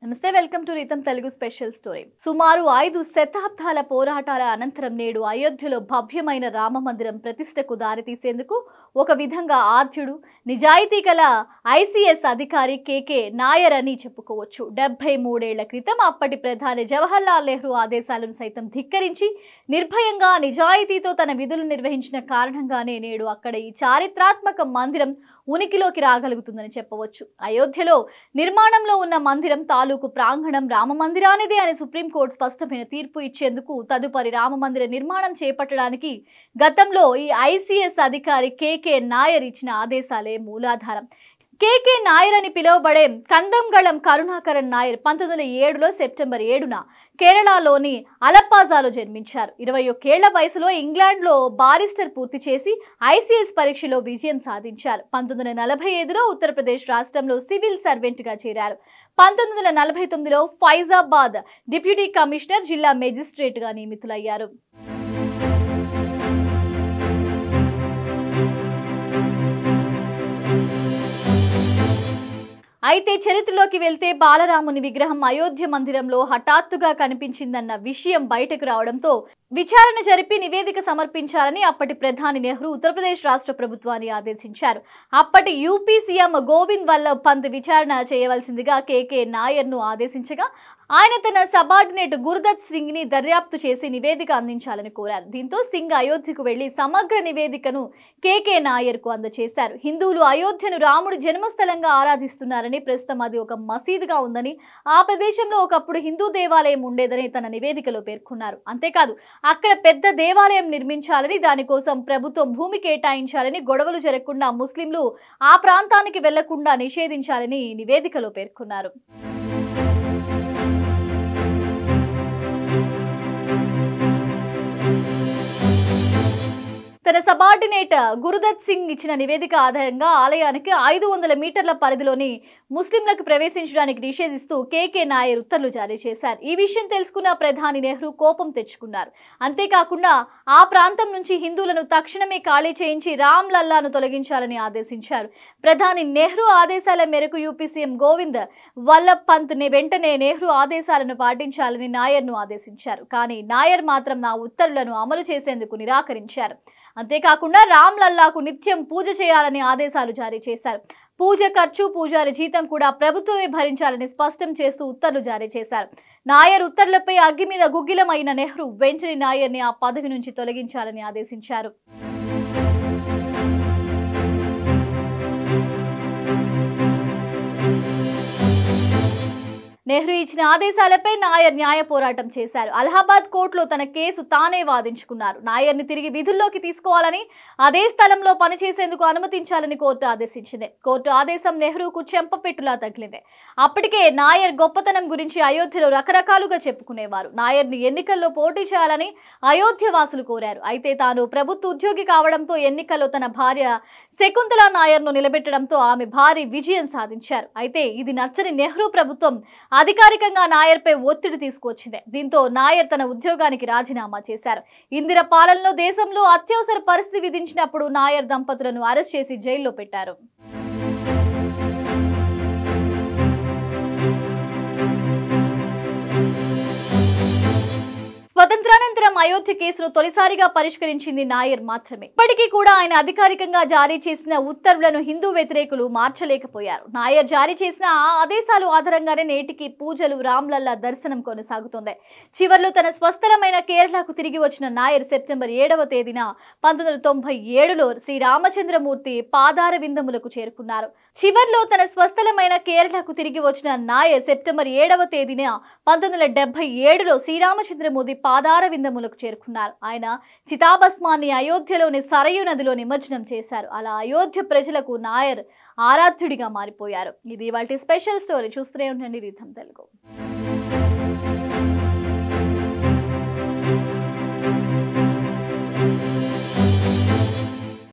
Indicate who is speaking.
Speaker 1: నమస్తే welcome to Ritam Telugu special story. సుమారు 5 శతాబ్దాల పోరాటాల అనంతరం నేడు అయోధ్యలో భవ్యమైన రామ మందిరం ప్రతిష్టకు దారితీసేందుకు ఒక విధంగా ఆద్యుడు నిజాయితీ గల ఐసీఎస్ అధికారి కేకే నాయర్ అని చెప్పుకోవచ్చు. 73 ఏళ్ల క్రితం అప్పటి ప్రధాని జవహర్లాల్ నెహ్రూ ఆదేశాలను సైతం ధిక్కరించి నిర్భయంగా నిజాయితీతో తన విధులు నిర్వహించిన కారణంగానే నేడు అక్కడ ఈ చారిత్రాత్మక మందిరం ఉనికిలోకి రాగలుగుతుందని చెప్పవచ్చు. అయోధ్యలో నిర్మాణంలో ఉన్న మందిరం తాలూకు ప్రాంగణం రామ మందిరానిదే అని సుప్రీంకోర్టు స్పష్టమైన తీర్పు ఇచ్చేందుకు తదుపరి రామ మందిర నిర్మాణం చేపట్టడానికి గతంలో ఈ ఐసీఎస్ అధికారి కేకే నాయర్ ఇచ్చిన ఆదేశాలే మూలాధారం. కేకే నాయర్ అని పిలువబడే కందంగళం కరుణాకరన్ నాయర్ 1907లో సెప్టెంబర్ 7న కేరళలోని అలప్పాజాలో జన్మించారు. 21 ఏళ్ల వయసులో ఇంగ్లాండ్లో బారిస్టర్ పూర్తి చేసి ఐసీఎస్ పరీక్షలో విజయం సాధించారు. 1945లో ఉత్తరప్రదేశ్ రాష్ట్రంలో సివిల్ సర్వెంట్గా చేరారు. 1949లో ఫైజాబాద్ డిప్యూటీ కమిషనర్, జిల్లా మెజిస్ట్రేట్గా నియమితులయ్యారు. అయితే చరిత్రలోకి వెళ్తే బాలరాముని విగ్రహం అయోధ్య మందిరంలో హఠాత్తుగా కనిపించిందన్న విషయం బయటకు రావడంతో విచారణ జరిపి నివేదిక సమర్పించాలని అప్పటి ప్రధాని నెహ్రూ ఉత్తరప్రదేశ్ రాష్ట్ర ప్రభుత్వాన్ని ఆదేశించారు. అప్పటి యూపీ సీఎం గోవింద్ వల్లభ్ పంత్ విచారణ చేయవలసిందిగా కేకే నాయర్ను ఆదేశించగా ఆయన తన సబార్డినేట్ గురుదత్ సింగ్ ని దర్యాప్తు చేసి నివేదిక అందించాలని కోరారు. దీంతో సింగ్ అయోధ్యకు వెళ్లి సమగ్ర నివేదికను కేకే నాయర్ కు అందజేశారు. హిందువులు అయోధ్యను రాముడి జన్మస్థలంగా ఆరాధిస్తున్నారని, ప్రస్తుతం అది ఒక మసీదుగా ఉందని, ఆ ప్రదేశంలో ఒకప్పుడు హిందూ దేవాలయం ఉండేదని తన నివేదికలో పేర్కొన్నారు. అంతేకాదు అక్కడ పెద్ద దేవాలయం నిర్మించాలని, దానికోసం ప్రభుత్వం భూమి కేటాయించాలని, గొడవలు జరగకుండా ముస్లింలు ఆ ప్రాంతానికి వెళ్లకుండా నిషేధించాలని నివేదికలో పేర్కొన్నారు. తన సబార్డినేట్ గురుదత్ సింగ్ ఇచ్చిన నివేదిక ఆధారంగా ఆలయానికి 500 మీటర్ల పరిధిలోని ముస్లింలకు ప్రవేశించడానికి నిషేధిస్తూ కేకే నాయర్ ఉత్తర్వులు జారీ చేశారు. ఈ విషయం తెలుసుకున్న ప్రధాని నెహ్రూ కోపం తెచ్చుకున్నారు. అంతేకాకుండా ఆ ప్రాంతం నుంచి హిందువులను తక్షణమే ఖాళీ చేయించి రామ్ లల్లాను తొలగించాలని ఆదేశించారు. ప్రధాని నెహ్రూ ఆదేశాల మేరకు యూపీ సీఎం గోవింద్ వల్లభ్ పంత్ వెంటనే నెహ్రూ ఆదేశాలను పాటించాలని నాయర్ను ఆదేశించారు. కానీ నాయర్ మాత్రం నా ఉత్తర్వులను అమలు చేసేందుకు నిరాకరించారు. అంతేకాకుండా రామ్ లల్లాకు నిత్యం పూజ చేయాలని ఆదేశాలు జారీ చేశారు. పూజ ఖర్చు, పూజారి జీతం కూడా ప్రభుత్వమే భరించాలని స్పష్టం చేస్తూ ఉత్తర్వులు జారీ చేశారు. నాయర్ ఉత్తర్వులపై అగ్గి మీద గుగ్గిలం అయిన నెహ్రూ వెంటనే నాయర్ని ఆ పదవి నుంచి తొలగించాలని ఆదేశించారు. నెహ్రూ ఇచ్చిన ఆదేశాలపై నాయర్ న్యాయ పోరాటం చేశారు. అలహాబాద్ కోర్టులో తన కేసు తానే వాదించుకున్నారు. నాయర్ని తిరిగి విధుల్లోకి తీసుకోవాలని, అదే స్థలంలో పనిచేసేందుకు అనుమతించాలని కోర్టు ఆదేశించింది. కోర్టు ఆదేశం నెహ్రూకు చెంపపెట్టులా తగిలింది. అప్పటికే నాయర్ గొప్పతనం గురించి అయోధ్యలో రకరకాలుగా చెప్పుకునేవారు. నాయర్ని ఎన్నికల్లో పోటీ చేయాలని అయోధ్య వాసులు కోరారు. అయితే తాను ప్రభుత్వ ఉద్యోగి కావడంతో ఎన్నికల్లో తన భార్య శకుంతలా నాయర్ను నిలబెట్టడంతో ఆమె భారీ విజయం సాధించారు. అయితే ఇది నచ్చని నెహ్రూ ప్రభుత్వం అధికారికంగా నాయర్పై ఒత్తిడి తీసుకొచ్చింది. దీంతో నాయర్ తన ఉద్యోగానికి రాజీనామా చేశారు. ఇందిర పాలనలో దేశంలో అత్యవసర పరిస్థితి విధించినప్పుడు నాయర్ దంపతులను అరెస్ట్ చేసి జైల్లో పెట్టారు. స్వతంత్రానంతరం అయోధ్య కేసును తొలిసారిగా పరిష్కరించింది నాయర్ మాత్రమే. ఇప్పటికీ కూడా ఆయన అధికారికంగా జారీ చేసిన ఉత్తర్వులను హిందూ వ్యతిరేకులు మార్చలేకపోయారు. నాయర్ జారీ చేసిన ఆ ఆదేశాలు ఆధారంగానే నేటికి పూజలు, రామ్లల్లా దర్శనం కొనసాగుతోంది. చివర్లో తన స్వస్థలమైన కేరళకు తిరిగి వచ్చిన నాయర్ సెప్టెంబర్ 7వ తేదీన 1997లో శ్రీరామచంద్రమూర్తి పాదార విందములకు చేరుకున్నారు. చివర్లో తన స్వస్థలమైన కేరళకు తిరిగి వచ్చిన నాయర్ సెప్టెంబర్ 7వ తేదీన 1977లో శ్రీరామచంద్రమూర్తి పాదార విందములకు చేరుకున్నారు. ఆయన చితాభస్మాన్ని అయోధ్యలోని సరయూ నదిలో నిమజ్జనం చేశారు. అలా అయోధ్య ప్రజలకు నాయర్ ఆరాధ్యుడిగా మారిపోయారు. ఇది ఇవాల్టి స్పెషల్ స్టోరీ. చూస్తూనే ఉండండి రీతం తెలుగు.